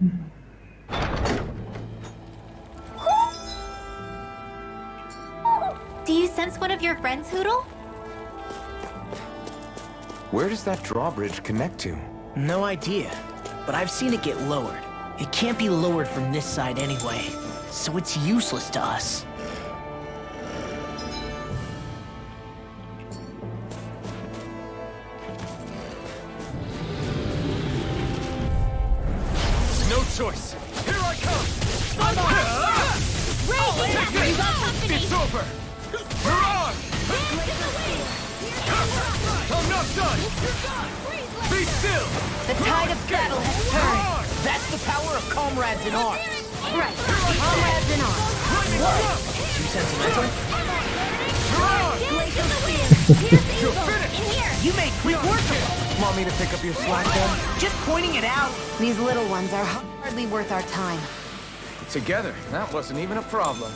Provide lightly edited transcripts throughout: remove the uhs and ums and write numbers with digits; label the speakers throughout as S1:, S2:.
S1: Do you sense one of your friends, Hootle?
S2: Where does that drawbridge connect to?
S3: No idea, but I've seen it get lowered. It can't be lowered from this side anyway, so it's useless to us.
S2: No choice. Here I come. It's over. We're on. I'm not done. Be still.
S4: The tide of battle has turned.
S3: That's the power of comrades in arms.
S4: Right. Comrades in arms.
S3: What? Too sentimental?
S2: You're finished.
S3: You made quick work of it.
S2: Want me to pick up your slack then?
S3: Just pointing it out.
S4: These little ones are hardly worth our time.
S2: Together, that wasn't even a problem.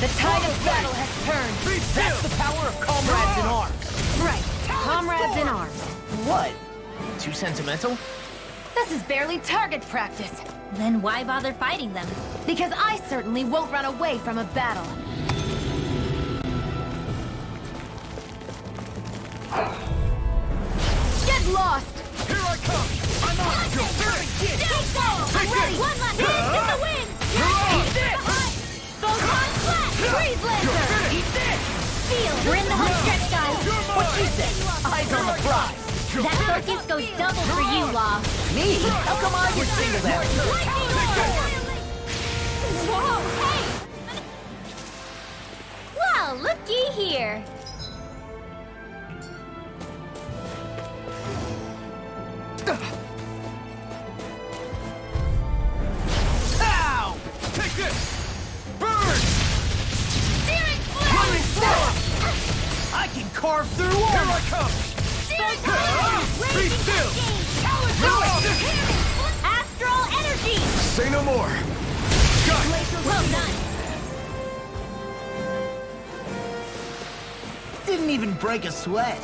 S4: The tide of battle has turned.
S3: That's the power of comrades in arms.
S4: Right. Comrades in arms.
S3: What? Too sentimental?
S4: This is barely target practice.
S1: Then why bother fighting them?
S4: Because I certainly won't run away from a battle. Get lost!
S2: Here I come! I'm on! You're finished!
S1: I'm ready! One left! Get the wind!
S2: Eat
S1: this! Goes on flat! Freeze Lancer!
S2: Eat this!
S1: Steel! We're in the home stretch, guys!
S3: What you say? Eyes on the prize.
S1: That focus goes double for you, Law.
S3: Me? How come I get singled out?
S1: Whoa, hey! Well, looky here.
S3: Ow!
S2: Take this! Burn!
S1: Steering flame!
S3: I can carve through
S2: Here
S3: armor!
S2: I come!
S1: Steering
S2: Be
S1: flame!
S2: still!
S1: Astral energy!
S2: Say no more! Got it!
S1: Well done!
S3: Didn't even break a sweat.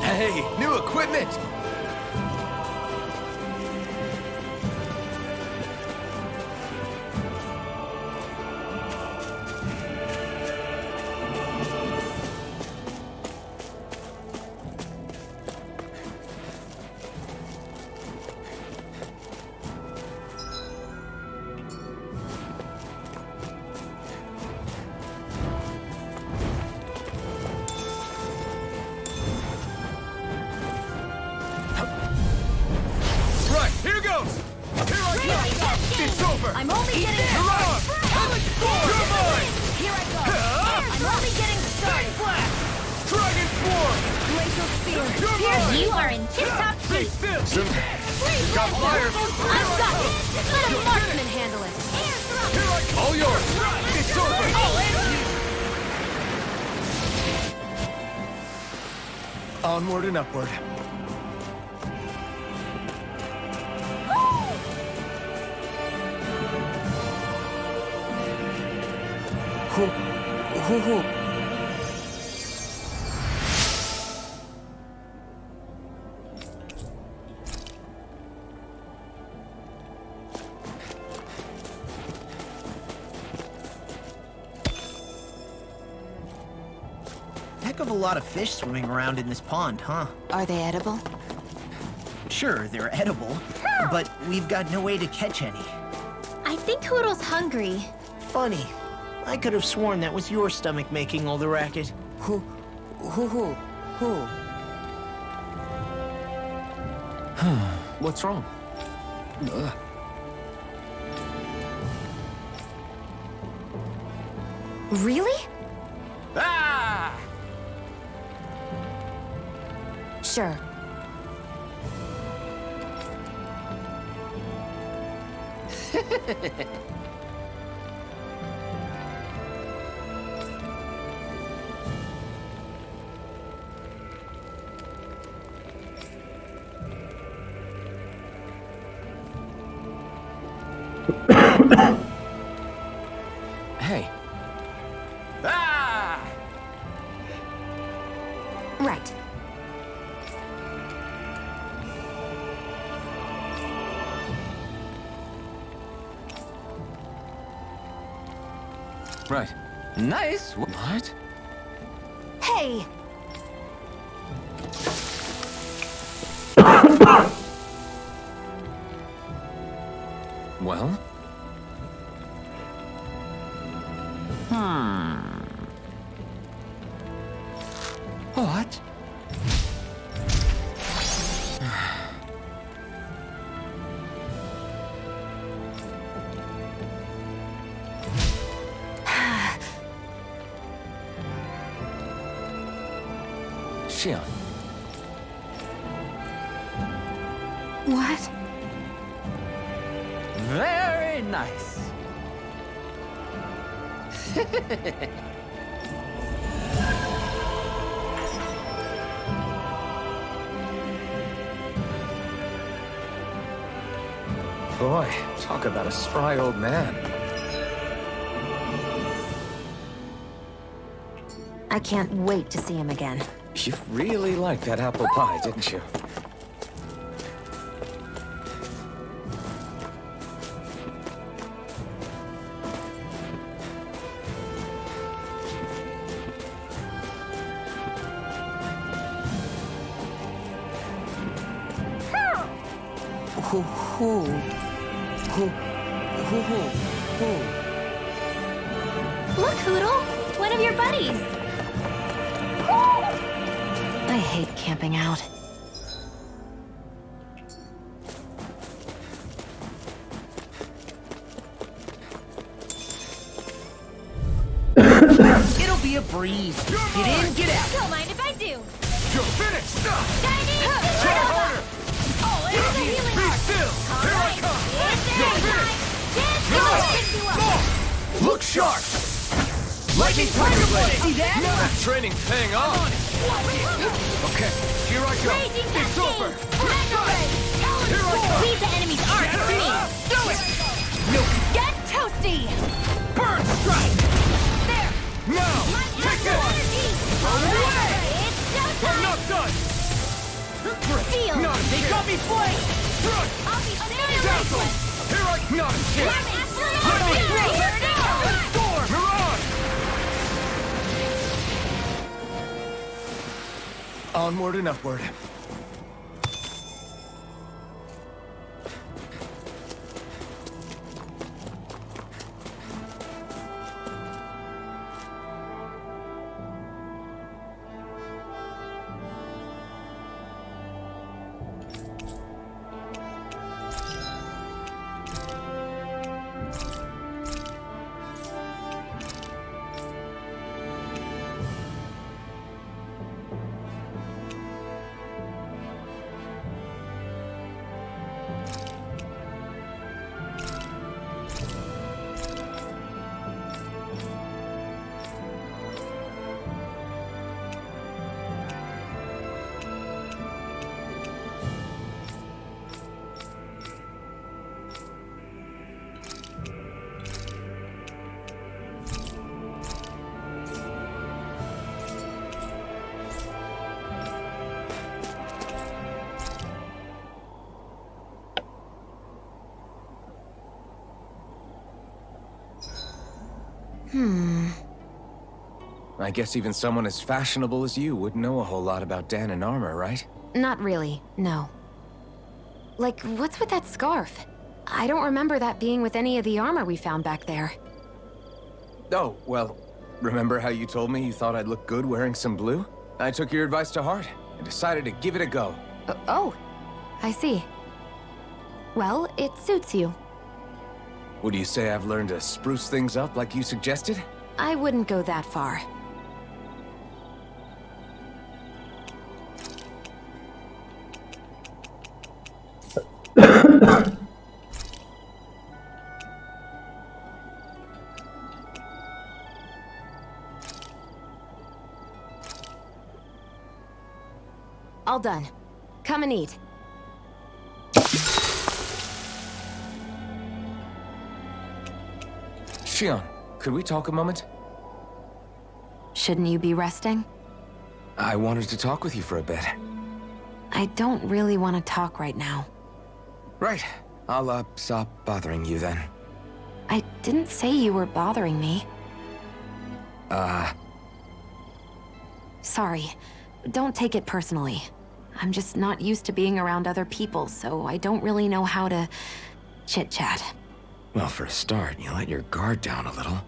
S2: Hey, new equipment! Right, here goes! Here I come! It's over!
S4: I'm only getting
S2: You're on! You're mine!
S4: Here I go. I'm only getting started.
S2: Dragon Swarm!
S4: Glacial Spear.
S2: You're mine!
S1: You are in tip-top
S2: Be
S1: shape.
S2: still! Got fire!
S4: I've got it. Let a marksman handle it.
S2: Here I come! All yours! It's over! Onward and upward.
S3: Heck of a lot of fish swimming around in this pond, huh?
S4: Are they edible?
S3: Sure, they're edible, but we've got no way to catch any.
S1: I think Hoodle's hungry.
S3: Funny. I could have sworn that was your stomach making all the racket.
S5: Who?
S2: What's wrong?
S4: Really?
S2: Ah!
S4: Sure.
S2: Hey. Ah!
S4: Right.
S2: Right. Nice. What?
S4: Hey!
S2: Well? What? Xion.
S4: What?
S2: Very nice. Boy, talk about a spry old man.
S4: I can't wait to see him again.
S2: You really liked that apple pie, didn't you?
S1: Look, Hoodle! One of your buddies!
S4: I hate camping out.
S3: It'll be a breeze. Get in, get out.
S1: Don't mind if I do!
S2: You're finished!
S1: Chinese
S2: Try
S1: Supernova!
S2: harder!
S1: Oh, it's a healing
S2: Be
S1: art!
S2: still! Here I come!
S1: It's
S2: You're
S1: air time!
S2: finished!
S1: Dance to
S2: No!
S1: the fix you up!
S2: Look sharp! Lightning Tiger Blade!
S3: See that?
S2: That training's paying off! Okay, here I go!
S1: Raging
S2: It's
S1: Cascade!
S2: over!
S1: Mega Ray!
S2: Here I come!
S1: Leave the enemy's art to me!
S2: Do it!
S1: Get toasty!
S2: Burn strike!
S1: There!
S2: Now!
S1: My
S2: Take
S1: astral
S2: this!
S1: energy!
S2: Burn away!
S1: It's
S2: I'm
S1: showtime!
S2: not done!
S1: Feel!
S2: Not a
S3: They
S2: chance.
S3: got me flanked!
S2: Run!
S1: I'll be
S2: Dazzle!
S1: annihilation!
S2: Here I not a
S1: I'm
S2: chance!
S1: astral
S2: Let me
S1: energy!
S2: through!
S1: Here it is!
S2: Storm! Mirage! Onward and upward. I guess even someone as fashionable as you wouldn't know a whole lot about Dan and armor, right?
S4: Not really, no. Like, what's with that scarf? I don't remember that being with any of the armor we found back there.
S2: Oh, well, remember how you told me you thought I'd look good wearing some blue? I took your advice to heart and decided to give it a go.
S4: Oh, I see. Well, it suits you.
S2: Would you say I've learned to spruce things up like you suggested?
S4: I wouldn't go that far. All done. Come and eat.
S2: Shion, could we talk a moment?
S4: Shouldn't you be resting?
S2: I wanted to talk with you for a bit.
S4: I don't really want to talk right now.
S2: Right. I'll, stop bothering you then.
S4: I didn't say you were bothering me. Sorry. Don't take it personally. I'm just not used to being around other people, so I don't really know how to chit-chat.
S2: Well, for a start, you let your guard down a little.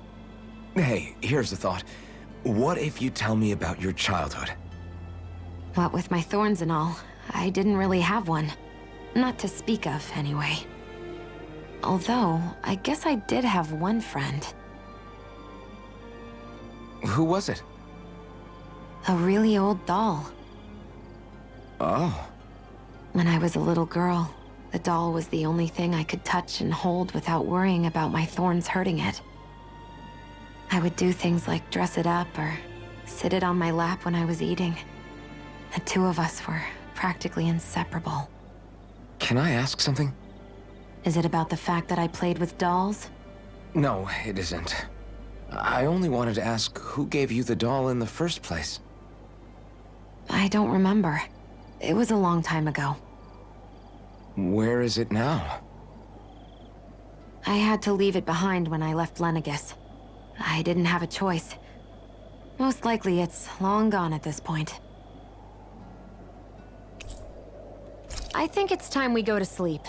S2: Hey, here's a thought. What if you tell me about your childhood?
S4: What with my thorns and all, I didn't really have one. Not to speak of, anyway. Although, I guess I did have one friend.
S2: Who was it?
S4: A really old doll.
S2: Oh.
S4: When I was a little girl, the doll was the only thing I could touch and hold without worrying about my thorns hurting it. I would do things like dress it up or sit it on my lap when I was eating. The two of us were practically inseparable.
S2: Can I ask something?
S4: Is it about the fact that I played with dolls?
S2: No, it isn't. I only wanted to ask who gave you the doll in the first place.
S4: I don't remember. It was a long time ago.
S2: Where is it now?
S4: I had to leave it behind when I left Lenegus. I didn't have a choice. Most likely it's long gone at this point. I think it's time we go to sleep.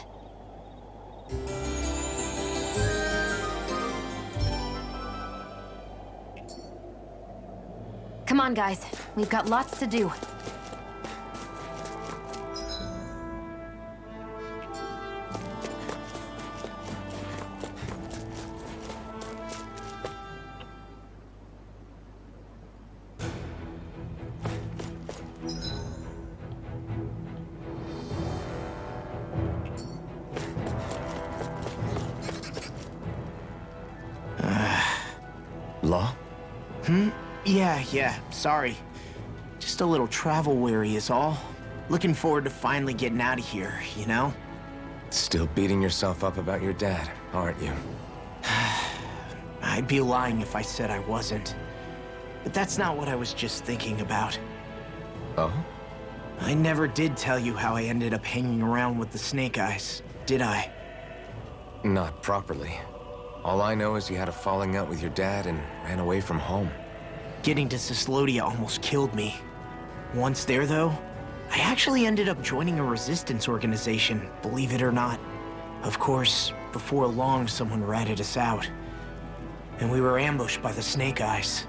S4: Come on, guys. We've got lots to do.
S2: Law?
S3: Yeah, sorry. Just a little travel weary is all. Looking forward to finally getting out of here, you know?
S2: Still beating yourself up about your dad, aren't you?
S3: I'd be lying if I said I wasn't. But that's not what I was just thinking about.
S2: Oh?
S3: I never did tell you how I ended up hanging around with the Snake Eyes, did I?
S2: Not properly. All I know is you had a falling out with your dad and ran away from home.
S3: Getting to Cysldia almost killed me. Once there, though, I actually ended up joining a resistance organization, believe it or not. Of course, before long, someone ratted us out. And we were ambushed by the Snake Eyes.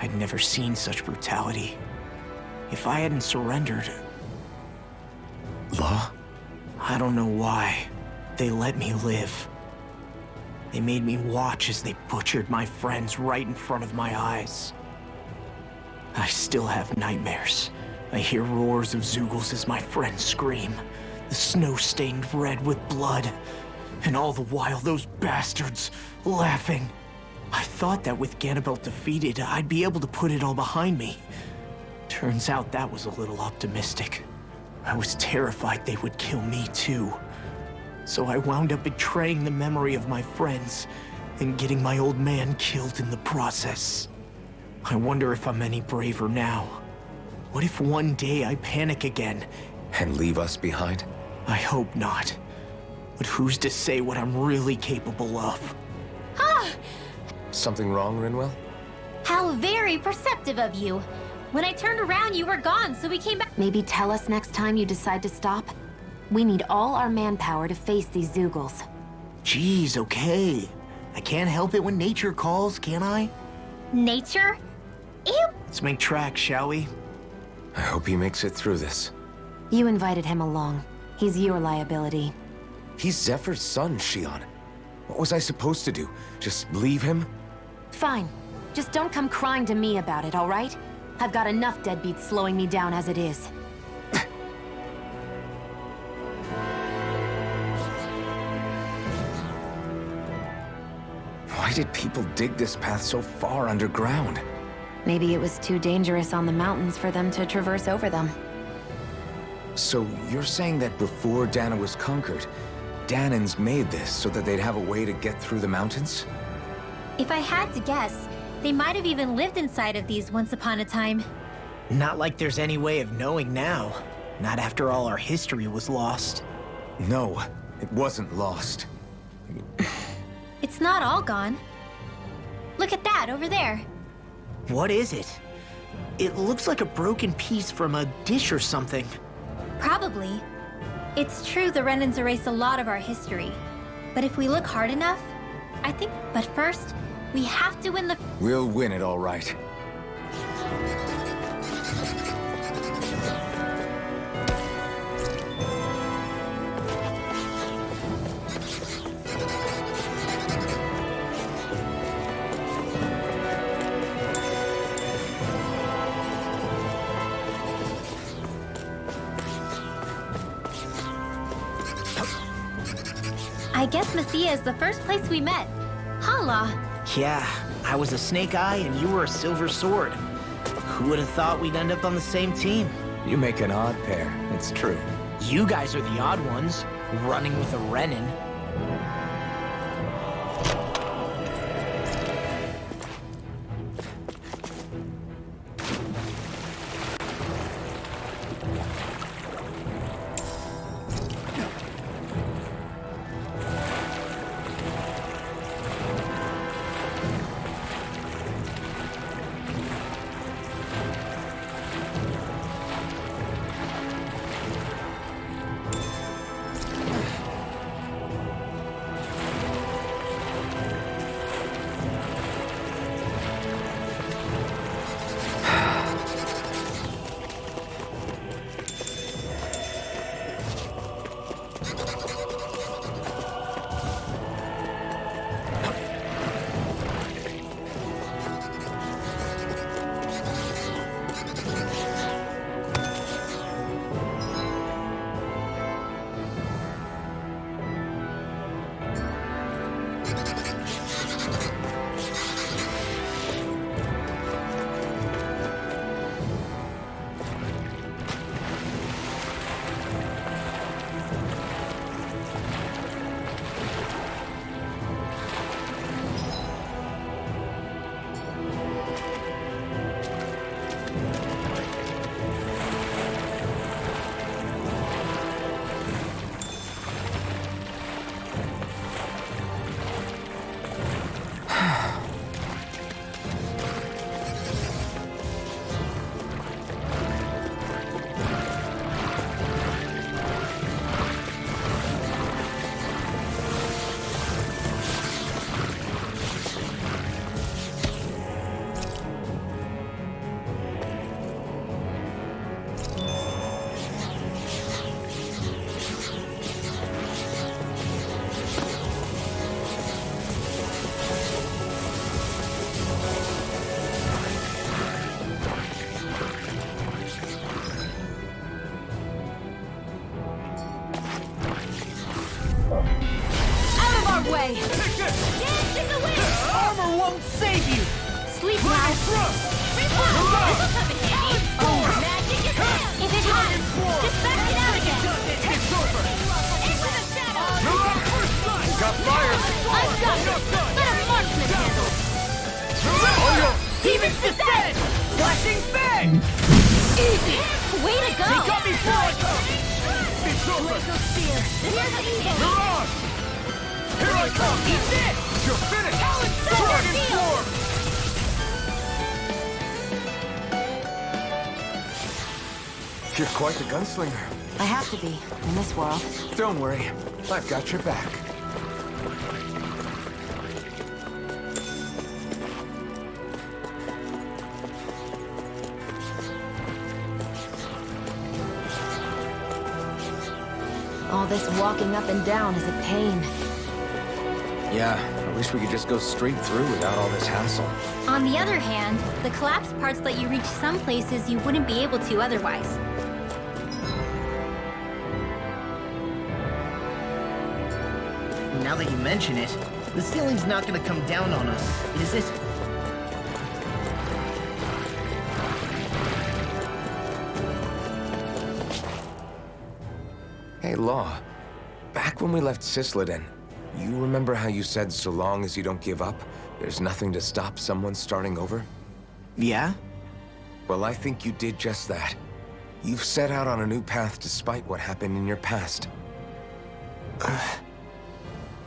S3: I'd never seen such brutality. If I hadn't surrendered...
S2: Law?
S3: I don't know why. They let me live. They made me watch as they butchered my friends right in front of my eyes. I still have nightmares. I hear roars of Zeugles as my friends scream. The snow stained red with blood. And all the while, those bastards laughing. I thought that with Ganabelt defeated, I'd be able to put it all behind me. Turns out that was a little optimistic. I was terrified they would kill me too. So I wound up betraying the memory of my friends and getting my old man killed in the process. I wonder if I'm any braver now. What if one day I panic again?
S2: And leave us behind?
S3: I hope not. But who's to say what I'm really capable of?
S1: Ah!
S2: Something wrong, Rinwell?
S1: How very perceptive of you. When I turned around, you were gone, so we came back.
S4: Maybe tell us next time you decide to stop? We need all our manpower to face these Zeugles.
S3: Jeez, okay. I can't help it when nature calls, can I?
S1: Nature? Ew!
S3: Let's make tracks, shall we?
S2: I hope he makes it through this.
S4: You invited him along. He's your liability.
S2: He's Zephyr's son, Shion. What was I supposed to do? Just leave him?
S4: Fine. Just don't come crying to me about it, all right? I've got enough deadbeats slowing me down as it is.
S2: Why did people dig this path so far underground?
S4: Maybe it was too dangerous on the mountains for them to traverse over them.
S2: So you're saying that before Dana was conquered, Danans made this so that they'd have a way to get through the mountains?
S1: If I had to guess, they might have even lived inside of these once upon a time.
S3: Not like there's any way of knowing now. Not after all our history was lost.
S2: No, it wasn't lost.
S1: It's not all gone. Look at that over there.
S3: What is it? It looks like a broken piece from a dish or something.
S1: Probably. It's true the Renans erased a lot of our history. But if we look hard enough, I think... But first, we have to win the...
S2: We'll win it all right.
S1: I guess Messia is the first place we met. Hala.
S3: Yeah, I was a snake eye and you were a silver sword. Who would have thought we'd end up on the same team?
S2: You make an odd pair, it's true.
S3: You guys are the odd ones, running with a Renin.
S1: way! Dance in the wind!
S3: Armor won't save you!
S1: Sleep now! Reflex! This'll come in handy! Oh, magic is down! If it has, just back it out again!
S2: It's over!
S1: Into the shadows!
S2: Got fire!
S1: I've got it! Let a marksman handle!
S3: Demons descend! Flashing fang!
S1: Easy! Way to go!
S3: He got me before I come!
S2: It's over!
S1: Spear! Here's the evil!
S2: Mirage! Here I come!
S3: Eat this!
S2: You're finished!
S1: Silver
S2: Dragon
S1: field!
S2: form! You're quite the gunslinger.
S4: I have to be, in this world.
S2: Don't worry. I've got your back.
S4: All this walking up and down is a pain.
S2: Yeah, I wish we could just go straight through without all this hassle.
S1: On the other hand, the collapsed parts let you reach some places you wouldn't be able to otherwise.
S5: Now that you mention it, the ceiling's not gonna come down on us, is it?
S2: Hey, Law. Back when we left Cysldia, you remember how you said so long as you don't give up, there's nothing to stop someone starting over?
S3: Yeah?
S2: Well, I think you did just that. You've set out on a new path despite what happened in your past.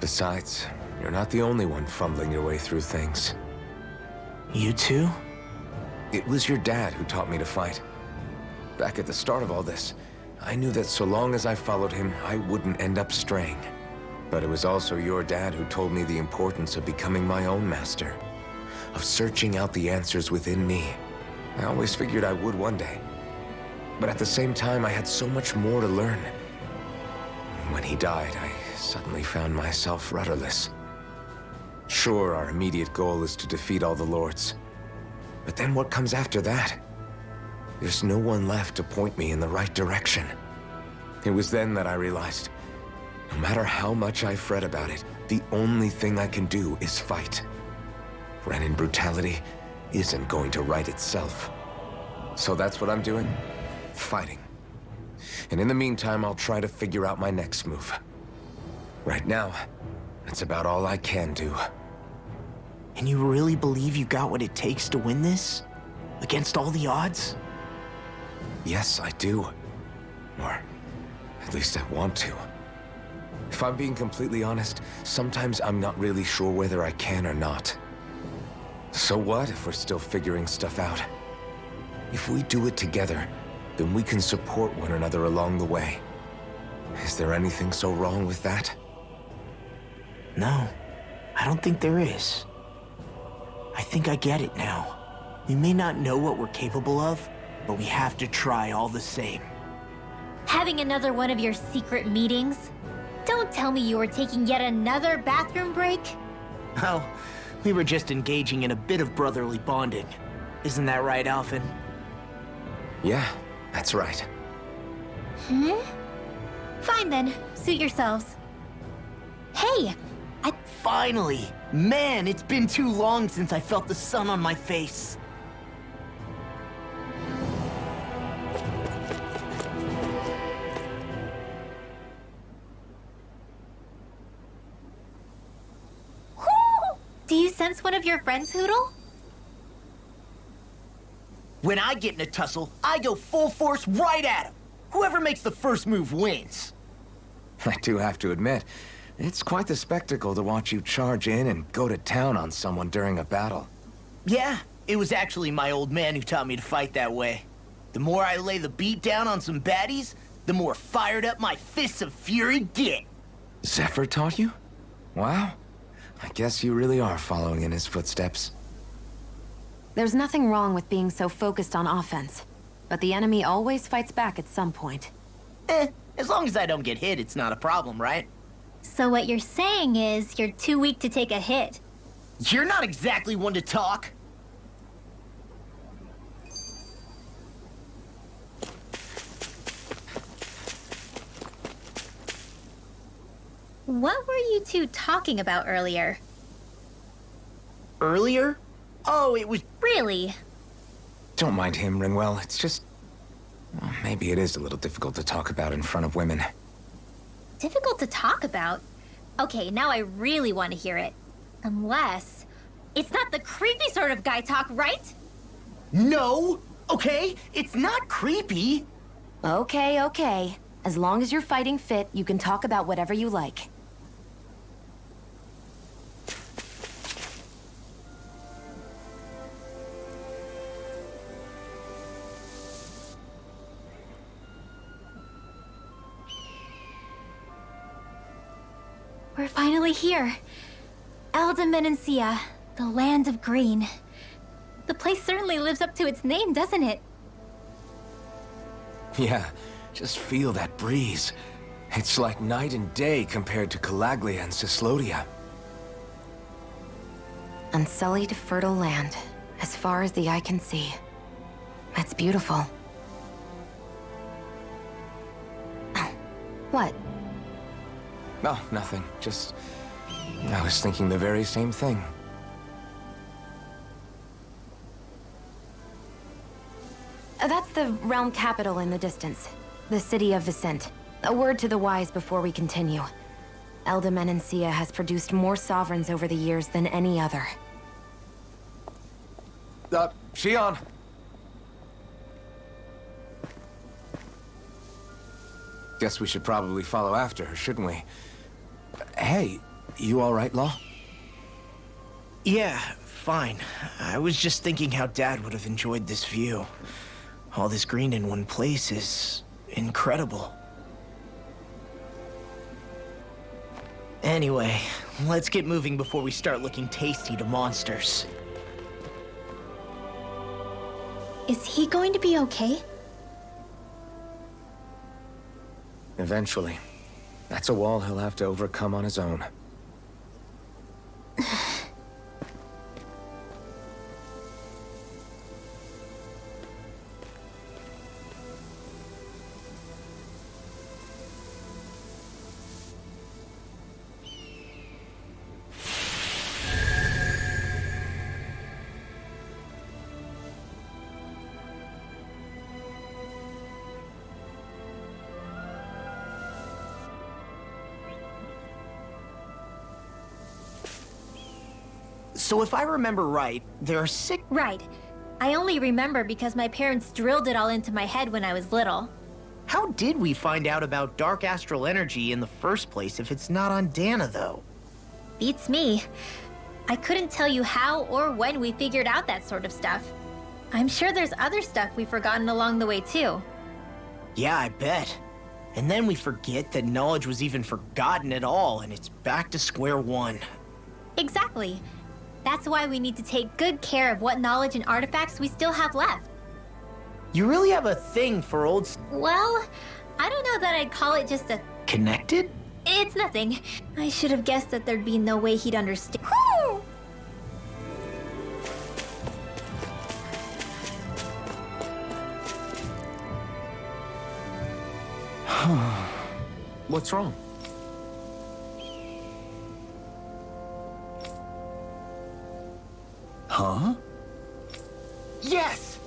S2: Besides, you're not the only one fumbling your way through things.
S3: You too?
S2: It was your dad who taught me to fight. Back at the start of all this, I knew that so long as I followed him, I wouldn't end up straying. But it was also your dad who told me the importance of becoming my own master, of searching out the answers within me. I always figured I would one day. But at the same time, I had so much more to learn. When he died, I suddenly found myself rudderless. Sure, our immediate goal is to defeat all the lords. But then what comes after that? There's no one left to point me in the right direction. It was then that I realized, no matter how much I fret about it, the only thing I can do is fight. Renin brutality isn't going to right itself. So that's what I'm doing, fighting. And in the meantime, I'll try to figure out my next move. Right now, that's about all I can do.
S3: And you really believe you got what it takes to win this? Against all the odds?
S2: Yes, I do. Or at least I want to. If I'm being completely honest, sometimes I'm not really sure whether I can or not. So what if we're still figuring stuff out? If we do it together, then we can support one another along the way. Is there anything so wrong with that?
S3: No, I don't think there is. I think I get it now. We may not know what we're capable of, but we have to try all the same.
S1: Having another one of your secret meetings? Don't tell me you were taking yet another bathroom break?
S3: Oh, we were just engaging in a bit of brotherly bonding. Isn't that right, Alphen?
S2: Yeah, that's right.
S1: Fine then, suit yourselves. Hey,
S3: Finally! Man, it's been too long since I felt the sun on my face.
S1: do you sense one of your friends, Hootle?
S5: When I get in a tussle, I go full force right at him. Whoever makes the first move wins.
S2: I do have to admit, it's quite the spectacle to watch you charge in and go to town on someone during a battle.
S5: Yeah, it was actually my old man who taught me to fight that way. The more I lay the beat down on some baddies, the more fired up my fists of fury get.
S2: Zephyr taught you? Wow. I guess you really are following in his footsteps.
S4: There's nothing wrong with being so focused on offense, but the enemy always fights back at some point.
S5: As long as I don't get hit, it's not a problem, right?
S1: So what you're saying is you're too weak to take a hit.
S5: You're not exactly one to talk.
S1: What were you two talking about earlier?
S5: Earlier? Oh, it was...
S1: Really?
S2: Don't mind him, Rinwell. It's just... well, maybe it is a little difficult to talk about in front of women.
S1: Difficult to talk about? Okay, now I really want to hear it. Unless... it's not the creepy sort of guy talk, right?
S5: No! Okay, it's not creepy.
S4: Okay, okay. As long as you're fighting fit, you can talk about whatever you like.
S1: finally here. Elde Menencia, the land of green. The place certainly lives up to its name, doesn't it?
S2: Yeah, just feel that breeze. It's like night and day compared to Calaglia and Cysldia.
S4: Unsullied, fertile land, as far as the eye can see. That's beautiful. Oh, what?
S2: Oh, nothing. Just... I was thinking the very same thing.
S4: That's the realm capital in the distance. The city of Vicent. A word to the wise before we continue. Elde Menencia has produced more sovereigns over the years than any other.
S2: Shion! Guess we should probably follow after her, shouldn't we? Hey, you all right, Law?
S3: Yeah, fine. I was just thinking how Dad would have enjoyed this view. All this green in one place is incredible. Anyway, let's get moving before we start looking tasty to monsters.
S1: Is he going to be okay?
S2: Eventually. That's a wall he'll have to overcome on his own.
S3: So if I remember right, there are 6...
S1: Right. I only remember because my parents drilled it all into my head when I was little.
S3: How did we find out about dark astral energy in the first place if it's not on Dana, though?
S1: Beats me. I couldn't tell you how or when we figured out that sort of stuff. I'm sure there's other stuff we've forgotten along the way, too.
S3: Yeah, I bet. And then we forget that knowledge was even forgotten at all, and it's back to square one.
S1: Exactly. That's why we need to take good care of what knowledge and artifacts we still have left.
S3: You really have a thing for old...
S1: Well, I don't know that I'd call it just a...
S3: Connected?
S1: It's nothing. I should have guessed that there'd be no way he'd understand.
S2: What's wrong? Huh?
S3: Yes!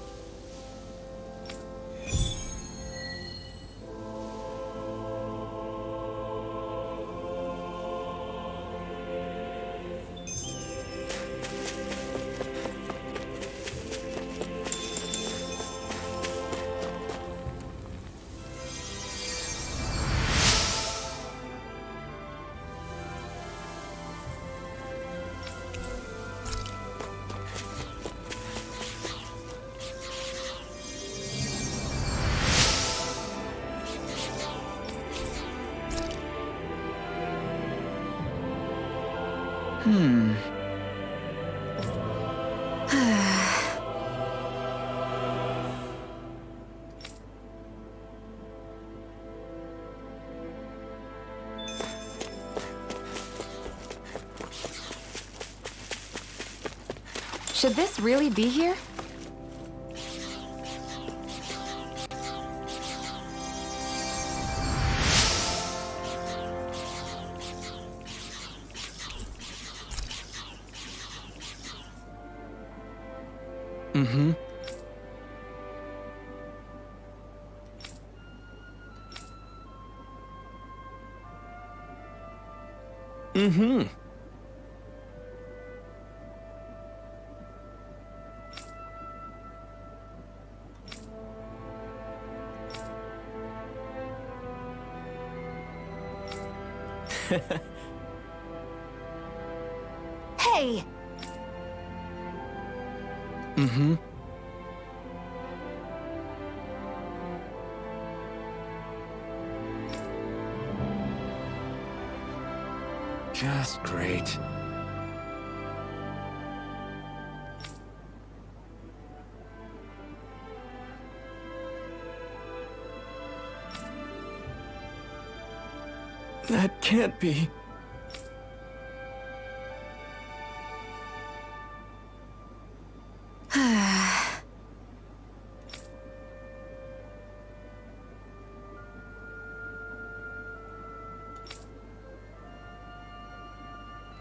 S4: Should this really be here?
S2: Mm-hmm. Mm-hmm.
S4: Hey!
S2: Mm-hmm. Just great.
S3: That can't be.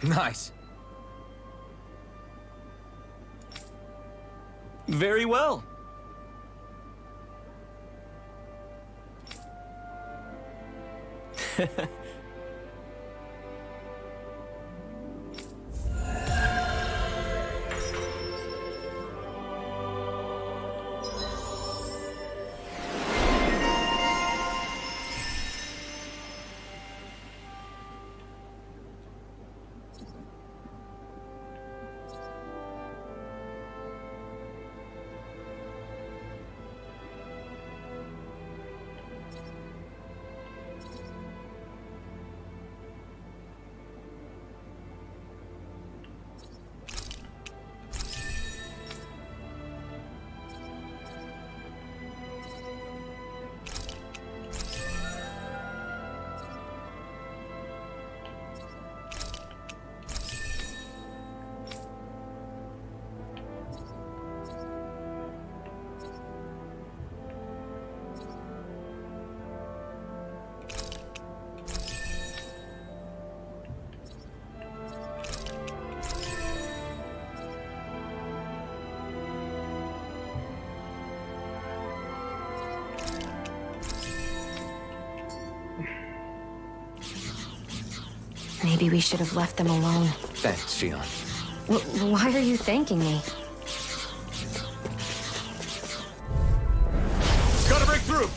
S2: Nice.
S3: Very well.
S4: Maybe we should have left them alone.
S2: Thanks, Shion.
S4: Why are you thanking me?
S2: Gotta break through!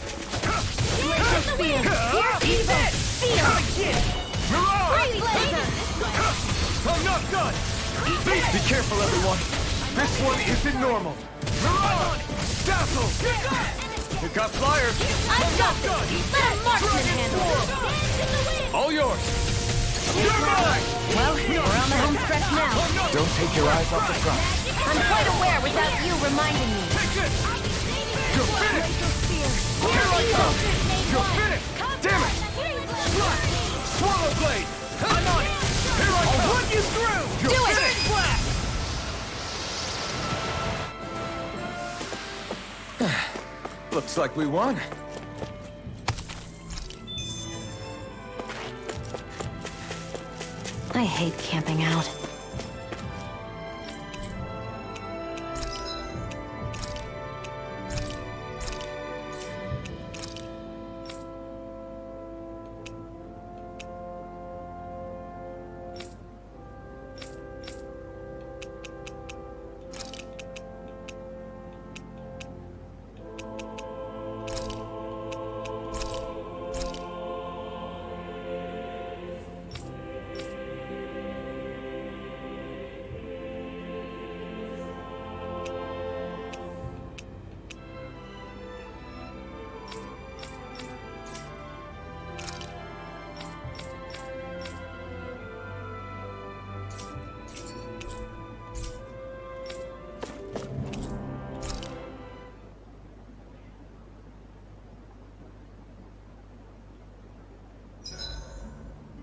S2: I'm not done! Be careful, everyone! This one isn't normal! Mirage! Dazzle! You got flyers!
S1: I've got this! Let a marksman handle it!
S2: All yours! You're mine!
S1: Well, we're on the home stretch now.
S2: Don't take your eyes off the front.
S1: I'm quite aware without you reminding me.
S2: Take this! You're finished! Here I come! You're finished! Damn it! Swallow blade! I'm on it! Here I come! I'll run you through! You're finished! Looks like we won.
S4: I hate camping out.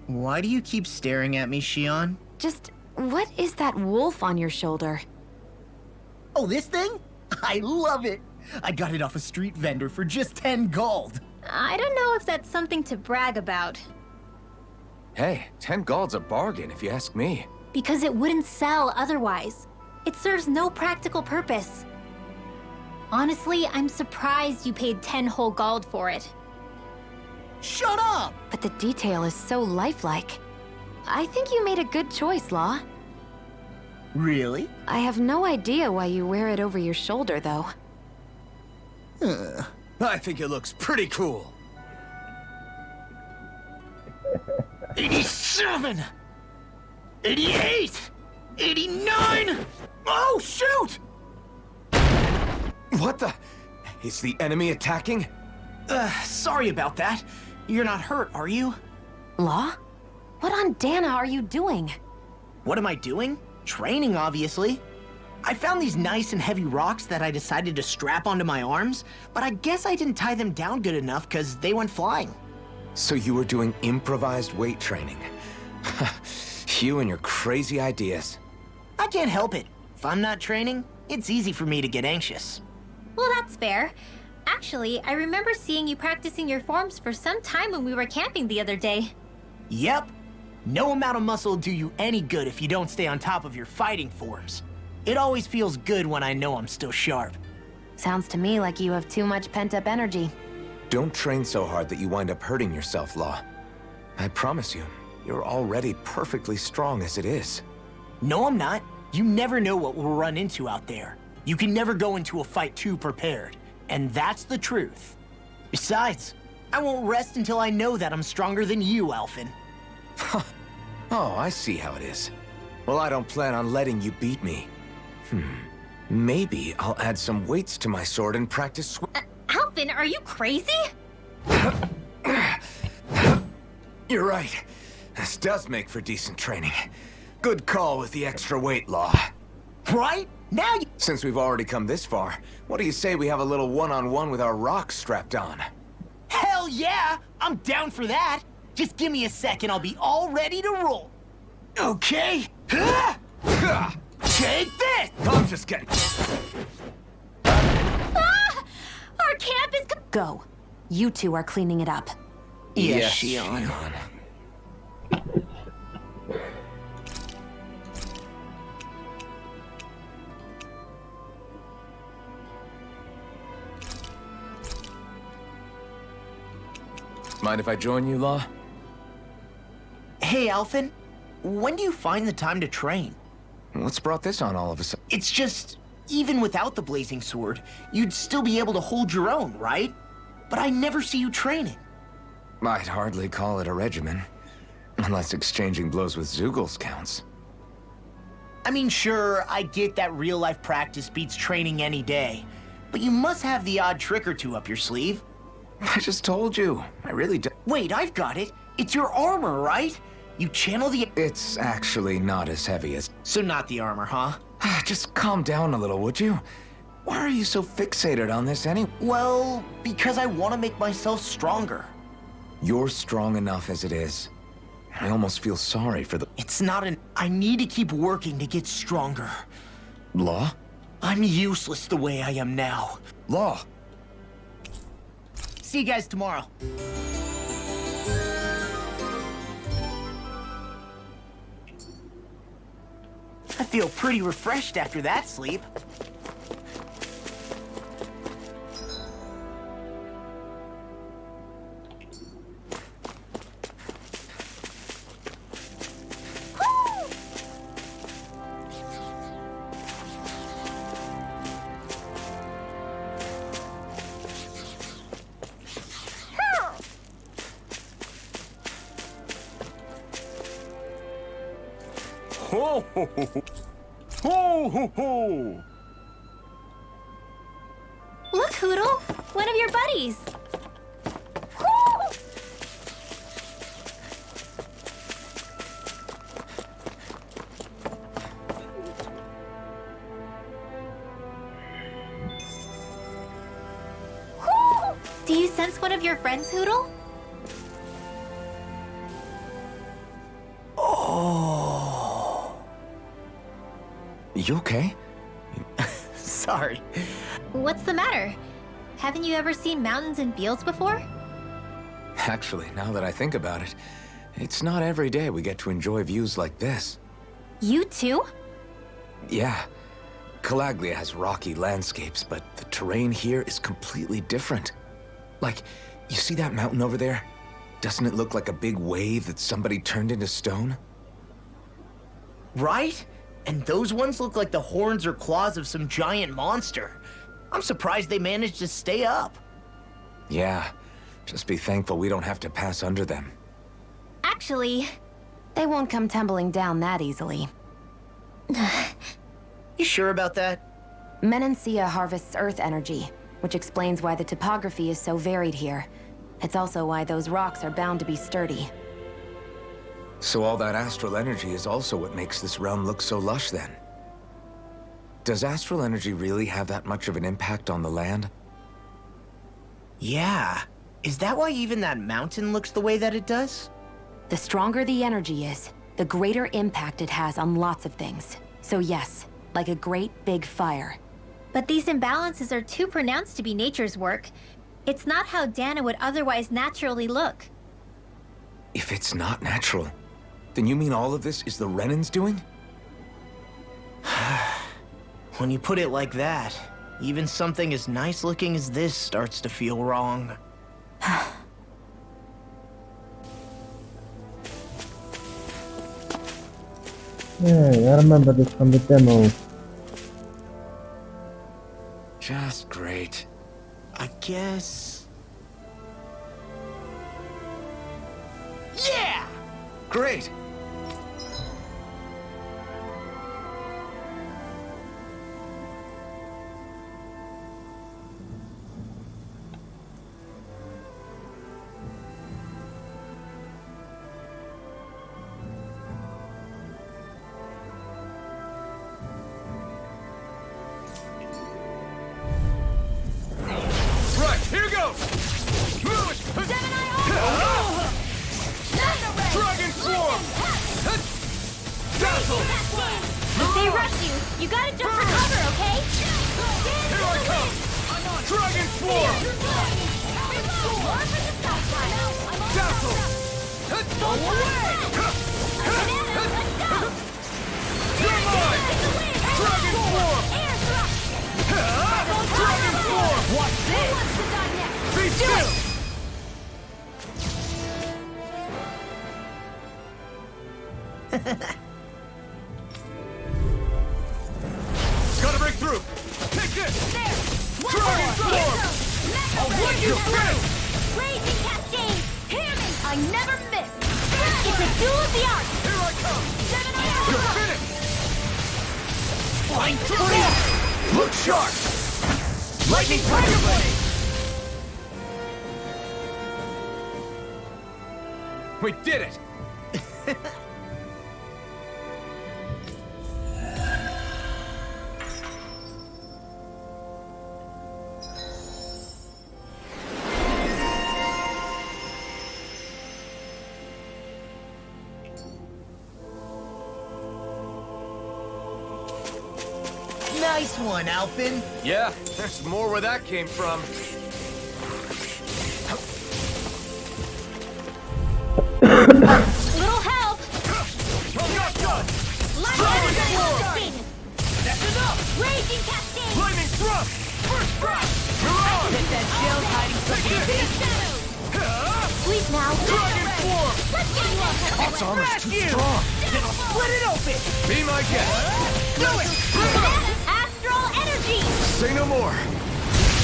S5: Why do you keep staring at me, Shion?
S4: Just, what is that wolf on your shoulder?
S5: Oh, this thing? I love it! I got it off a street vendor for just 10 gold.
S1: I don't know if that's something to brag about.
S2: Hey, 10 gold's a bargain if you ask me.
S1: Because it wouldn't sell otherwise. It serves no practical purpose. Honestly, I'm surprised you paid 10 whole gold for it.
S5: Shut up!
S4: But the detail is so lifelike. I think you made a good choice, Law.
S5: Really?
S4: I have no idea why you wear it over your shoulder, though.
S2: I think it looks pretty cool.
S5: 87! 88! 89! Oh, shoot!
S2: What the? Is the enemy attacking?
S3: Sorry about that. You're not hurt, are you?
S4: Law? What on Dana are you doing?
S5: What am I doing? Training, obviously. I found these nice and heavy rocks that I decided to strap onto my arms, but I guess I didn't tie them down good enough because they went flying.
S2: So you were doing improvised weight training. You and your crazy ideas.
S5: I can't help it. If I'm not training, it's easy for me to get anxious.
S1: Well, that's fair. Actually, I remember seeing you practicing your forms for some time when we were camping the other day.
S5: Yep. No amount of muscle will do you any good if you don't stay on top of your fighting forms. It always feels good when I know I'm still sharp.
S4: Sounds to me like you have too much pent-up energy.
S2: Don't train so hard that you wind up hurting yourself, Law. I promise you, you're already perfectly strong as it is.
S5: No, I'm not. You never know what we'll run into out there. You can never go into a fight too prepared. And that's the truth. Besides, I won't rest until I know that I'm stronger than you, Alphen.
S2: Oh, I see how it is. Well, I don't plan on letting you beat me. Maybe I'll add some weights to my sword and practice
S1: Alphen, are you crazy?
S2: You're right. This does make for decent training. Good call with the extra weight, Law.
S5: Right? Now you...
S2: Since we've already come this far, what do you say we have a little one-on-one with our rocks strapped on?
S5: Hell yeah! I'm down for that! Just give me a second, I'll be all ready to roll. Okay? Take this!
S2: I'm just kidding.
S1: Ah! Our camp is...
S4: Go. You two are cleaning it up.
S5: Yes,
S2: Shion. Mind if I join you, Law?
S5: Hey, Alphen. When do you find the time to train?
S2: What's brought this on all of a sudden?
S5: It's just, even without the blazing sword, you'd still be able to hold your own, right? But I never see you training.
S2: I'd hardly call it a regimen. Unless exchanging blows with Zeugles counts.
S5: I mean, sure, I get that real-life practice beats training any day. But you must have the odd trick or two up your sleeve.
S2: I just told you. I really do.
S5: Wait, I've got it. It's your armor, right? You channel the...
S2: It's actually not as heavy as...
S5: So not the armor, huh?
S2: Just calm down a little, would you? Why are you so fixated on this anyway?
S5: Well, because I want to make myself stronger.
S2: You're strong enough as it is. I almost feel sorry for the...
S5: It's not an... I need to keep working to get stronger.
S2: Law?
S5: I'm useless the way I am now.
S2: Law!
S5: See you guys tomorrow. I feel pretty refreshed after that sleep.
S6: Ho ho ho ho! Ho ho ho!
S1: Look, Hootle! One of your buddies! Woo! Woo! Do you sense one of your friends, Hootle?
S2: You okay?
S5: Sorry.
S1: What's the matter? Haven't you ever seen mountains and fields before?
S2: Actually, now that I think about it, it's not every day we get to enjoy views like this.
S1: You too?
S2: Yeah. Cysldia has rocky landscapes, but the terrain here is completely different. Like, you see that mountain over there? Doesn't it look like a big wave that somebody turned into stone?
S5: Right? And those ones look like the horns or claws of some giant monster. I'm surprised they managed to stay up.
S2: Yeah. Just be thankful we don't have to pass under them.
S1: Actually,
S4: They won't come tumbling down that easily.
S5: You sure about that?
S4: Menencia harvests earth energy, which explains why the topography is so varied here. It's also why those rocks are bound to be sturdy.
S2: So all that astral energy is also what makes this realm look so lush then. Does astral energy really have that much of an impact on the land?
S5: Yeah. Is that why even that mountain looks the way that it does?
S4: The stronger the energy is, the greater impact it has on lots of things. So yes, like a great big fire.
S1: But these imbalances are too pronounced to be nature's work. It's not how Dana would otherwise naturally look.
S2: If it's not natural, then you mean all of this is the Renans doing?
S5: When you put it like that, even something as nice looking as this starts to feel wrong.
S7: Hey, I remember this from the demo.
S2: Just great.
S5: I guess... Yeah!
S2: Great!
S6: Right, here goes! Move it! Dragon Swarm! Dazzle!
S1: If they rush you, you gotta jump for cover, okay?
S6: Here I come! Dragon Swarm! Dazzle! You're mine! Dragon Swarm! Dragon Swarm!
S1: Watch this!
S6: Be still! Gotta break through! Take this! Dragon Swarm! I'll run you through!
S1: Raging Cascade! Hear me! I never miss! It's a duel of the arts!
S6: Here I come! You're finished!
S5: Flying through!
S6: Look sharp! Lightning Tiger Blade! We did it!
S5: Nice one, Alphen.
S6: Yeah, there's more where that came from.
S1: Little help!
S6: Not done!
S1: Lightning Cascade!
S6: That's enough!
S1: Raging Cascade!
S6: Lightning Thrust! First strike! You're on!
S1: That shell's hiding Sleep now!
S6: Dragon Swarm!
S1: Let's get you up!
S2: That's almost too strong.
S5: Then I'll split it open!
S6: Be my guest!
S5: Do it!
S1: Astral energy!
S6: Say no more!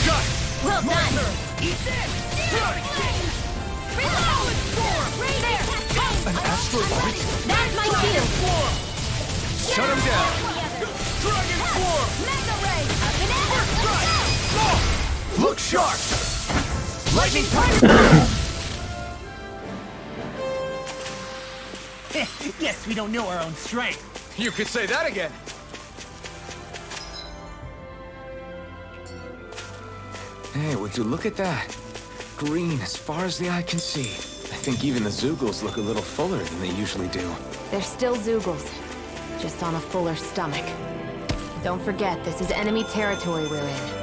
S6: Got it!
S1: Well done!
S5: Eat this!
S1: An
S2: astral light?
S1: That's my cue!
S6: Shut him down! Dragon Swarm!
S1: Mega Ray!
S6: First strike! Look sharp! Lightning Tiger!
S5: Guess we don't know our own strength.
S6: You could say that again!
S2: Hey, would you look at that? Green as far as the eye can see. I think even the Zoogles look a little fuller than they usually do.
S4: They're still Zoogles, just on a fuller stomach. Don't forget, this is enemy territory we're in.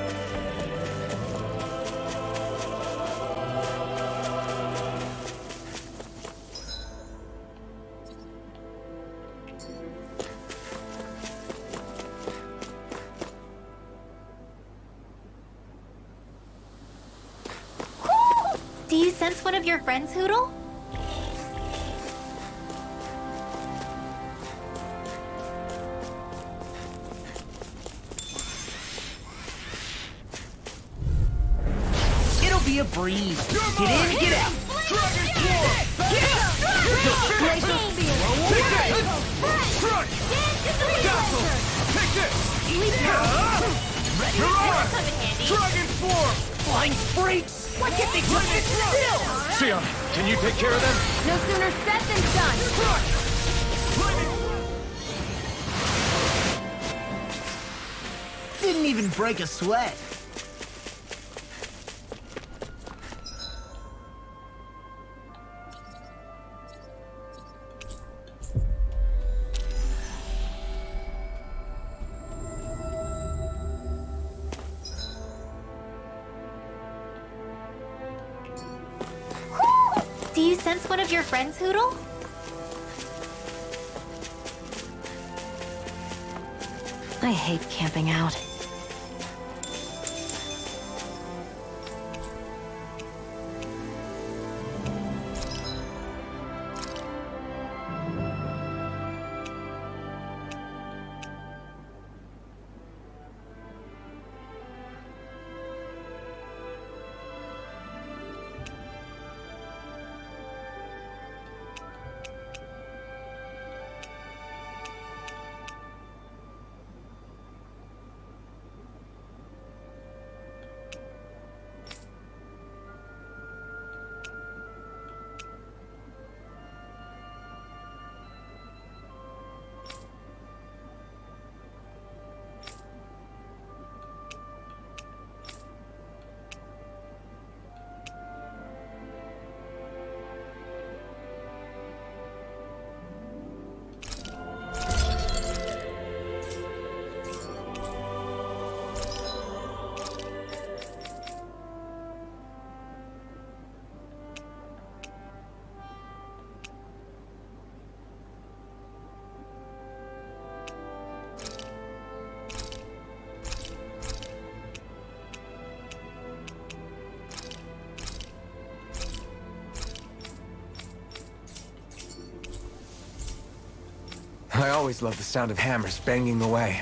S1: Do you sense one of your friends, Hoodle?
S5: It'll be a breeze. Get in, get out.
S6: Dragon Swarm! Strike! Dazzle! Take this!
S5: Ready?
S6: You're on! Dragon Swarm!
S5: Flying freaks! Why can't they just sit still?
S6: Sion, can you take care of them?
S4: No sooner said than done!
S5: Didn't even break a sweat.
S1: Do you sense one of your friends, Hoodle?
S4: I hate camping out.
S2: I always love the sound of hammers banging away.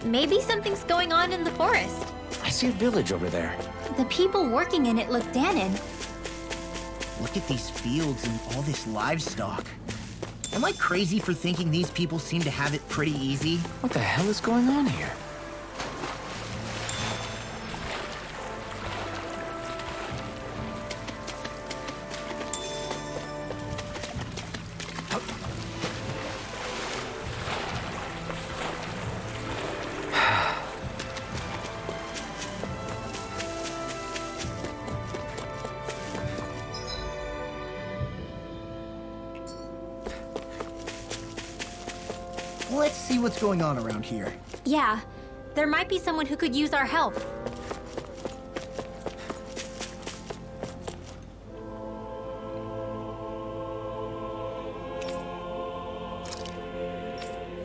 S1: Maybe something's going on in the forest.
S2: I see a village over there.
S1: The people working in it look Danon.
S5: Look at these fields and all this livestock. Am I crazy for thinking these people seem to have it pretty easy?
S2: What the hell is going on here?
S5: Let's see what's going on around here.
S1: Yeah, there might be someone who could use our help.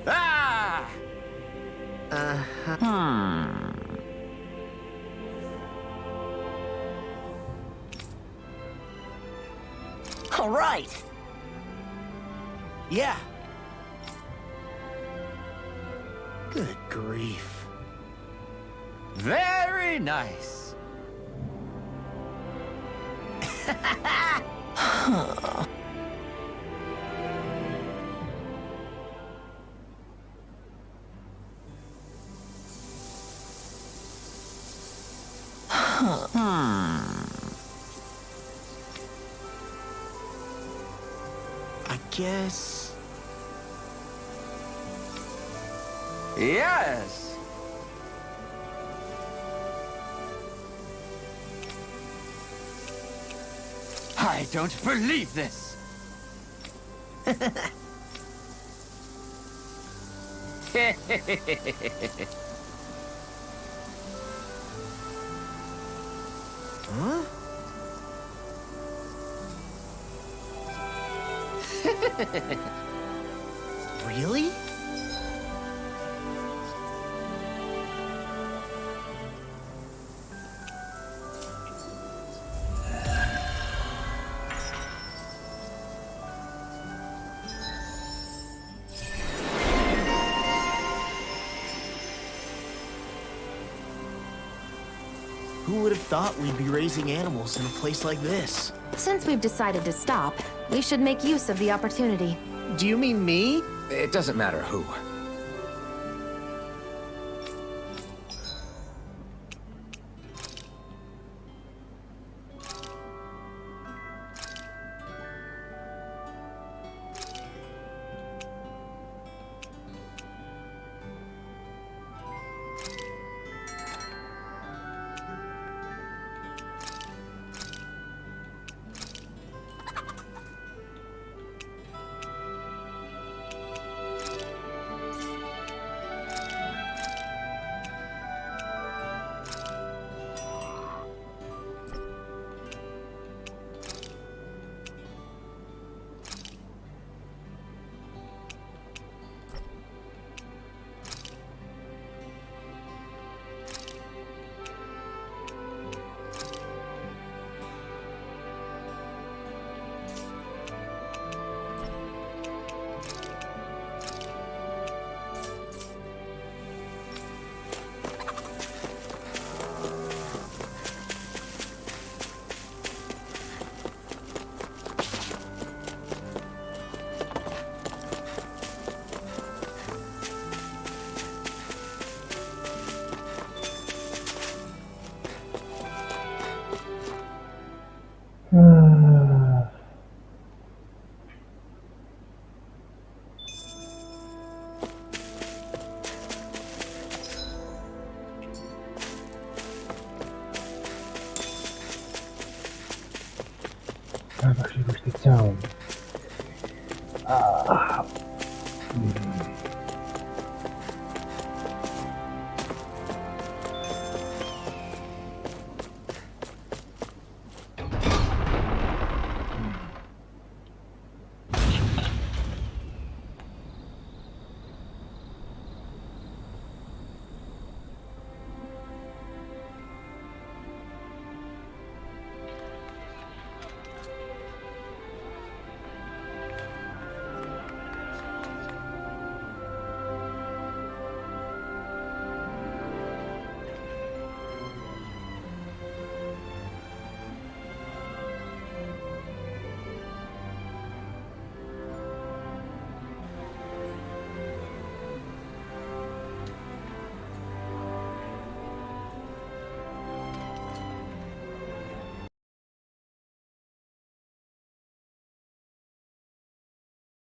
S6: Ah!
S5: All right. Yeah. Good grief.
S6: Very nice.
S5: I guess...
S6: Yes. I don't believe this.
S5: Huh? Really? Who would have thought we'd be raising animals in a place like this?
S4: Since we've decided to stop, we should make use of the opportunity.
S5: Do you mean me?
S2: It doesn't matter who.
S7: Właśnie chciałem.